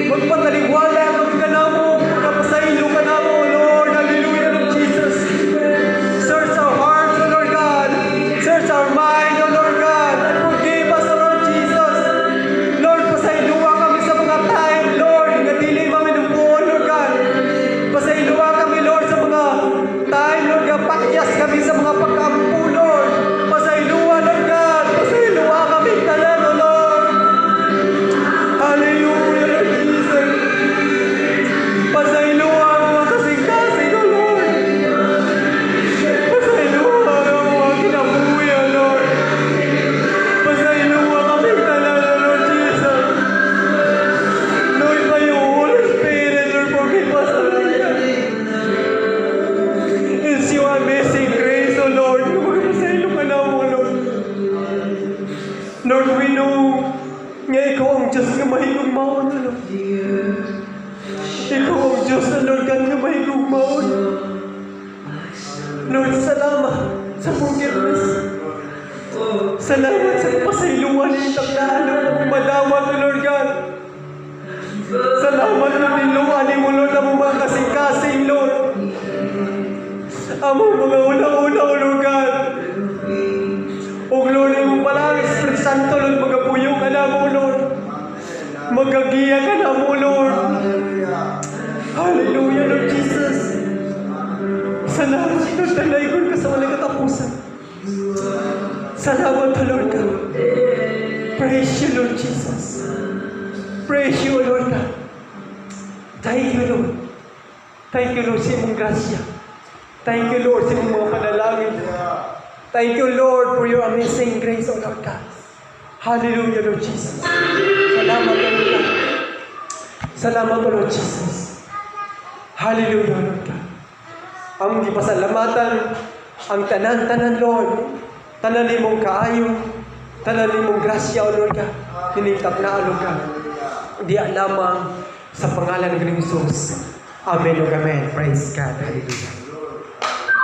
Magpataligwala kami ka na mo, magpapasaylo ka na mo, Lord. Hallelujah, Lord Jesus. Search our hearts, O Lord God. Search our mind, O Lord God. And forgive us, O Lord Jesus. Lord, pasayloa kami sa mga time, Lord, nga dili maminupuon, Lord God. Pasayloa kami, Lord, sa mga time, Lord God, pakyas kami sa mga pagkampo, Lord. Pasayloa, Lord God. Pasayloa kami tanan, O Lord. Hallelujah, Lord Jesus. Pasayloa ang mga kasing-kasing, O Lord. Pasayloa ang mga kinabuhi, O Lord. Pasayloa kami tanan, O Lord Jesus. Lord, kayo, Holy Spirit, Lord, forgive us, O Lord God. It's your amazing grace, O Lord. Magpasaylo ka na, O Lord. Lord, we know nga ikaw ang Diyos nga mahigugmaon, O Lord. Ikaw ang Diyos na Lord God nga mahigugmaon. Lord, salamat sa forgiveness. Salamat sa pasayluan ng taklaan ng madawat, O Lord God. Salamat na niluan ni mo, Lord, ang mga kasing-kasing, Lord. Among mga una-una, O Lord God. O Lord, imo pala, Espiritu Santo, Lord, magapuyo ka na mo, Lord. Magagiya ka na mo, Lord. Hallelujah, Lord Jesus. Salamat, Lord, talaykon ka sa walang katapusan. Salamat, O Lord God. Praise you, Lord Jesus. Praise you, O Lord God. Thank you, Lord. Thank you, Lord, sa imong grasya. Thank you, Lord, sa imong mga panalangin. Thank you, Lord, for your amazing grace, O Lord God. Hallelujah, Lord Jesus. Salamat, O Lord God. Salamat, O Lord Jesus. Hallelujah, Lord God. Ang gipasalamatan, ang tanan-tanan, Lord. Tanan nimong kaayo, tanan nimong grasya, O Lord God. Hinintap na, O Lord God. Di lamang sa pangalan ng Jesus. Amen o amen. Praise God. Hallelujah.